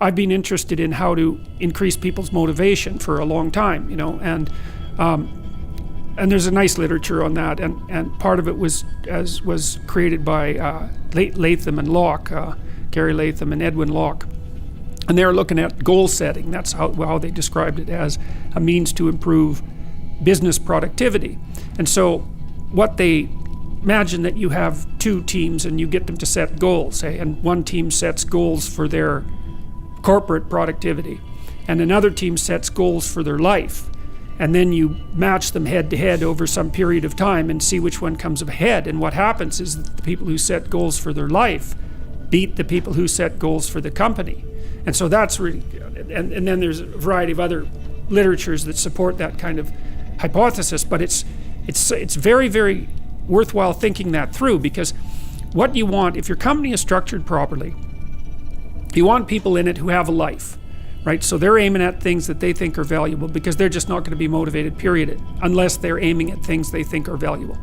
I've been interested in how to increase people's motivation for a long time, and there's a nice literature on that, and part of it was created by Latham and Locke, Gary Latham and Edwin Locke, and they're looking at goal setting. That's how they described it, as a means to improve business productivity. And so what they imagine that you have two teams and you get them to set goals, say, and one team sets goals for their corporate productivity and another team sets goals for their life, and then you match them head to head over some period of time and see which one comes ahead. And what happens is that the people who set goals for their life beat the people who set goals for the company. And so that's really good. And then there's a variety of other literatures that support that kind of hypothesis, but it's very, very worthwhile thinking that through, because what you want, if your company is structured properly, you want people in it who have a life, right? So they're aiming at things that they think are valuable, because they're just not going to be motivated, period, unless they're aiming at things they think are valuable.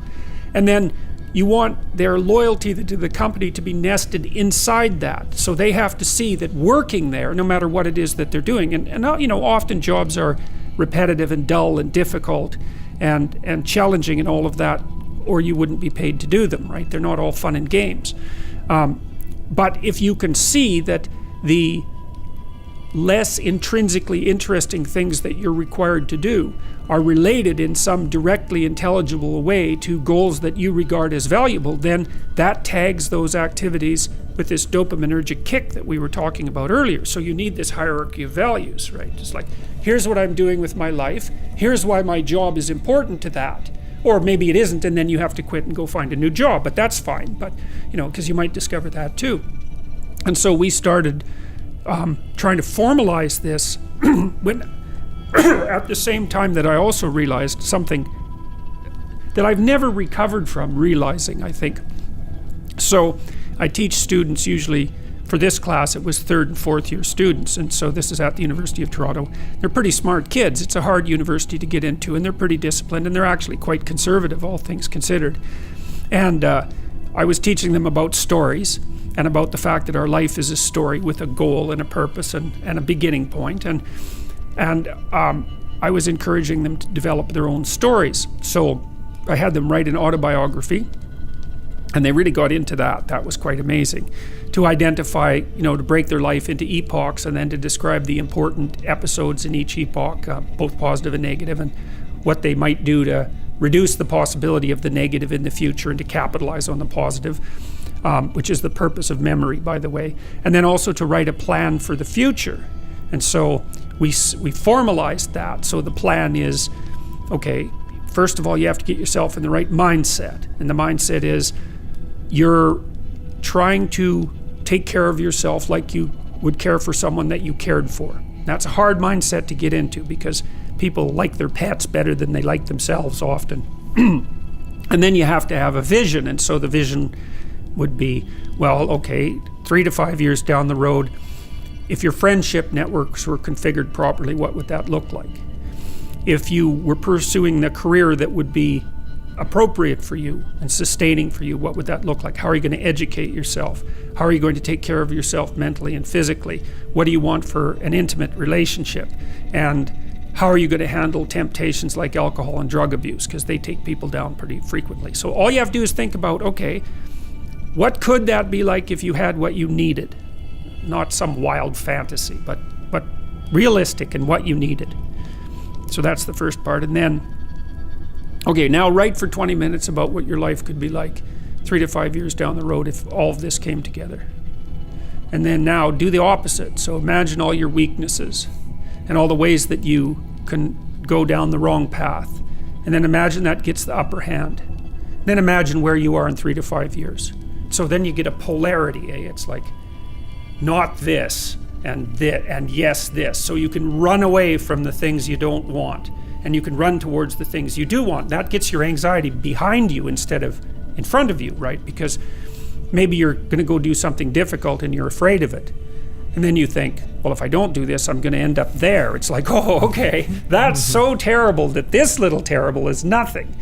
And then you want their loyalty to the company to be nested inside that. So they have to see that working there, no matter what it is that they're doing, and often jobs are repetitive and dull and difficult and challenging and all of that, or you wouldn't be paid to do them, right? They're not all fun and games. But if you can see that the less intrinsically interesting things that you're required to do are related in some directly intelligible way to goals that you regard as valuable, then that tags those activities with this dopaminergic kick that we were talking about earlier. So you need this hierarchy of values, right? Just like, here's what I'm doing with my life, here's why my job is important to that. Or maybe it isn't, and then you have to quit and go find a new job, but that's fine. But, because you might discover that too. And so we started trying to formalize this when at the same time that I also realized something that I've never recovered from realizing, I think. So I teach students, usually for this class it was 3rd and 4th year students, and so this is at the University of Toronto. They're pretty smart kids. It's a hard university to get into, and they're pretty disciplined, and they're actually quite conservative, all things considered. And I was teaching them about stories and about the fact that our life is a story with a goal and a purpose and a beginning point. And I was encouraging them to develop their own stories. So I had them write an autobiography, and they really got into that. That was quite amazing. To identify, to break their life into epochs and then to describe the important episodes in each epoch, both positive and negative, and what they might do to reduce the possibility of the negative in the future and to capitalize on the positive, which is the purpose of memory, by the way. And then also to write a plan for the future. And so we formalized that. So the plan is, okay, first of all, you have to get yourself in the right mindset. And the mindset is you're trying to take care of yourself like you would care for someone that you cared for. That's a hard mindset to get into, because people like their pets better than they like themselves often. And then you have to have a vision. And so the vision would be, well, okay, 3 to 5 years down the road, if your friendship networks were configured properly, what would that look like? If you were pursuing the career that would be appropriate for you and sustaining for you, what would that look like? How are you going to educate yourself? How are you going to take care of yourself mentally and physically? What do you want for an intimate relationship? And how are you going to handle temptations like alcohol and drug abuse? Because they take people down pretty frequently. So all you have to do is think about, okay, what could that be like if you had what you needed? Not some wild fantasy, but realistic in what you needed. So that's the first part. And then, okay, now write for 20 minutes about what your life could be like 3 to 5 years down the road if all of this came together. And then now do the opposite. So imagine all your weaknesses and all the ways that you can go down the wrong path. And then imagine that gets the upper hand. Then imagine where you are in 3 to 5 years. So then you get a polarity, eh? It's like not this and yes this. So you can run away from the things you don't want, and you can run towards the things you do want. That gets your anxiety behind you instead of in front of you, right? Because maybe you're going to go do something difficult and you're afraid of it. And then you think, well, if I don't do this, I'm going to end up there. It's like, oh, okay, that's so terrible that this little terrible is nothing.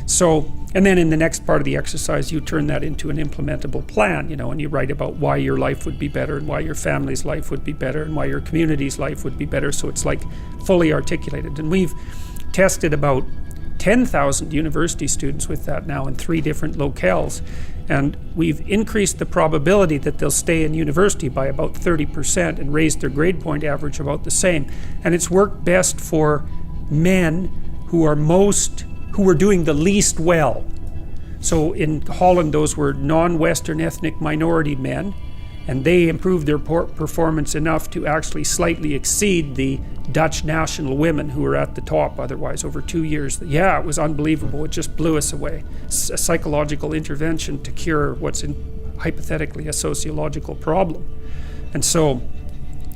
So, and then in the next part of the exercise, you turn that into an implementable plan, and you write about why your life would be better and why your family's life would be better and why your community's life would be better. So it's like fully articulated. And we've tested about 10,000 university students with that now in 3 different locales. And we've increased the probability that they'll stay in university by about 30% and raised their grade point average about the same. And it's worked best for men who are doing the least well. So in Holland, those were non-Western ethnic minority men, and they improved their performance enough to actually slightly exceed the Dutch national women who were at the top otherwise over 2 years. Yeah, it was unbelievable. It just blew us away. It's a psychological intervention to cure what's hypothetically a sociological problem. And so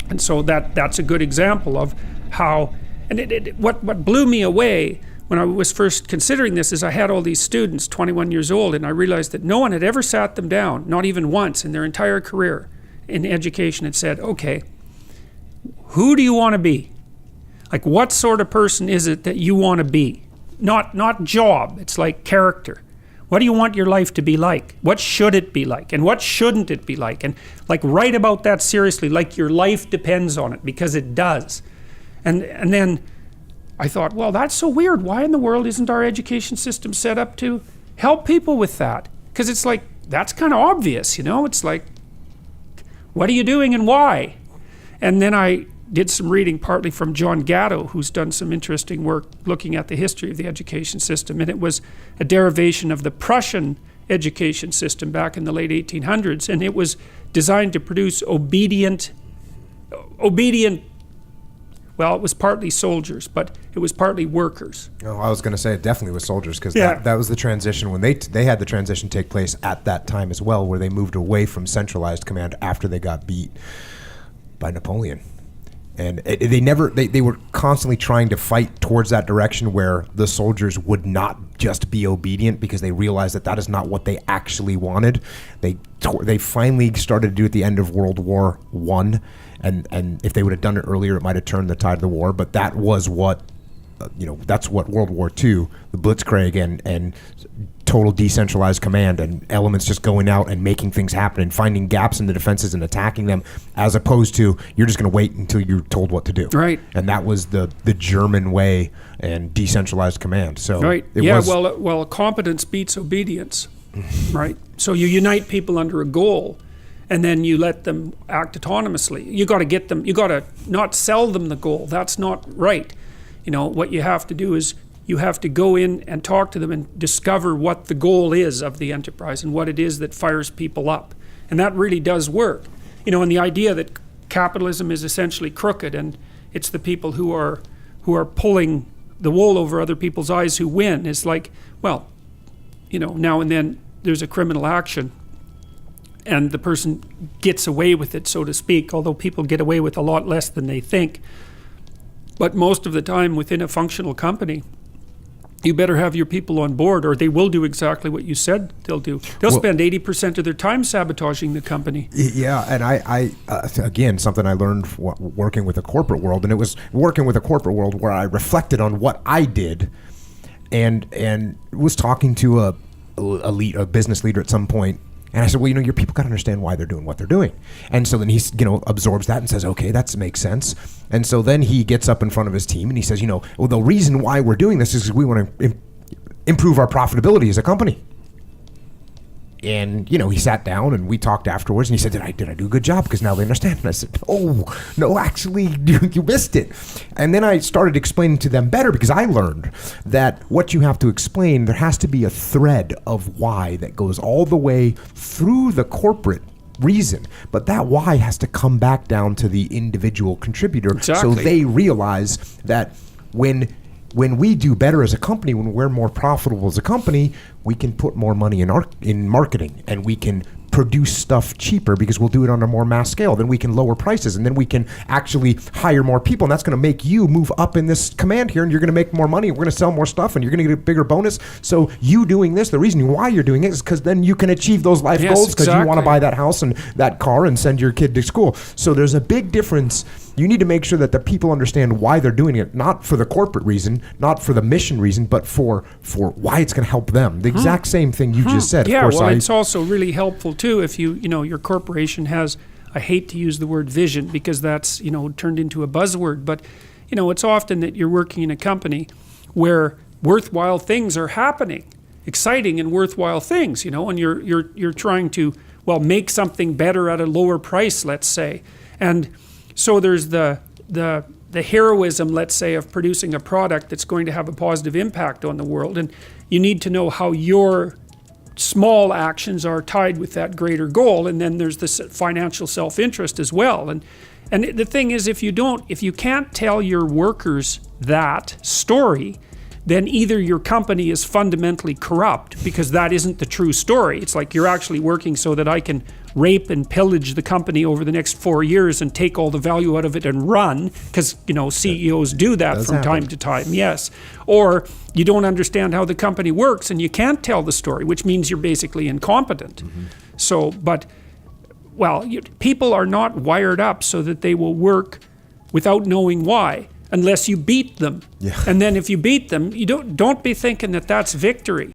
that's a good example of how, and what blew me away when I was first considering this is I had all these students, 21 years old, and I realized that no one had ever sat them down, not even once in their entire career in education, and said, okay, who do you want to be? Like, what sort of person is it that you want to be? Not job, it's like character. What do you want your life to be like? What should it be like? And what shouldn't it be like? And like, write about that seriously, like your life depends on it, because it does. And then I thought, well, that's so weird. Why in the world isn't our education system set up to help people with that? Because it's like, that's kind of obvious, It's like, what are you doing and why? And then I did some reading partly from John Gatto, who's done some interesting work looking at the history of the education system. And it was a derivation of the Prussian education system back in the late 1800s. And it was designed to produce obedient, well, it was partly soldiers, but it was partly workers. Oh, I was going to say it definitely was soldiers, because that was the transition when they had the transition take place at that time as well, where they moved away from centralized command after they got beat by Napoleon. And they were constantly trying to fight towards that direction where the soldiers would not just be obedient, because they realized that is not what they actually wanted. They finally started to do it at the end of World War I, and if they would have done it earlier, it might have turned the tide of the war. But that was what, that's what World War II, the Blitzkrieg and total decentralized command and elements just going out and making things happen and finding gaps in the defenses and attacking them, as opposed to you're just going to wait until you're told what to do. Right. And that was the German way and decentralized command. So right. Well, competence beats obedience. Right. So you unite people under a goal, and then you let them act autonomously. You got to not sell them the goal. That's not right. What you have to do is you have to go in and talk to them and discover what the goal is of the enterprise and what it is that fires people up. And that really does work. And the idea that capitalism is essentially crooked and it's the people who are pulling the wool over other people's eyes who win is like, well, now and then there's a criminal action and the person gets away with it, so to speak, although people get away with a lot less than they think. But most of the time within a functional company, you better have your people on board, or they will do exactly what you said they'll do. They'll spend 80% of their time sabotaging the company. Yeah, and I again, something I learned working with the corporate world, and it was working with a corporate world where I reflected on what I did, and was talking to a business leader at some point. And I said, well, your people got to understand why they're doing what they're doing. And so then he, absorbs that and says, okay, that makes sense. And so then he gets up in front of his team and he says, well, the reason why we're doing this is because we want to improve our profitability as a company. And, he sat down and we talked afterwards and he said, did I do a good job? Because now they understand. And I said, oh, no, actually, you missed it. And then I started explaining to them better, because I learned that what you have to explain, there has to be a thread of why that goes all the way through the corporate reason. But that why has to come back down to the individual contributor. Exactly. So they realize that when we do better as a company, when we're more profitable as a company, we can put more money in marketing, and we can produce stuff cheaper because we'll do it on a more mass scale. Then we can lower prices, and then we can actually hire more people, and that's going to make you move up in this command here, and you're going to make more money, and we're going to sell more stuff, and you're going to get a bigger bonus. So you doing this, the reason why you're doing it is because then you can achieve those life goals because you want to buy that house and that car and send your kid to school. So there's a big difference. You need to make sure that the people understand why they're doing it, not for the corporate reason, not for the mission reason, but for why it's going to help them. The exact same thing you just said. Yeah, of course, well, it's also really helpful too if your corporation has, I hate to use the word vision because that's, turned into a buzzword, but, it's often that you're working in a company where worthwhile things are happening, exciting and worthwhile things, and you're trying to, make something better at a lower price, let's say. And so there's the heroism, let's say, of producing a product that's going to have a positive impact on the world. And you need to know how your small actions are tied with that greater goal. And then there's this financial self-interest as well. And the thing is, if you can't tell your workers that story, then either your company is fundamentally corrupt because that isn't the true story. It's like you're actually working so that I can rape and pillage the company over the next 4 years and take all the value out of it and run, because CEOs do that from time to time, yes. Or you don't understand how the company works and you can't tell the story, which means you're basically incompetent. So, people are not wired up so that they will work without knowing why, unless you beat them. Yeah. And then if you beat them, you don't be thinking that that's victory.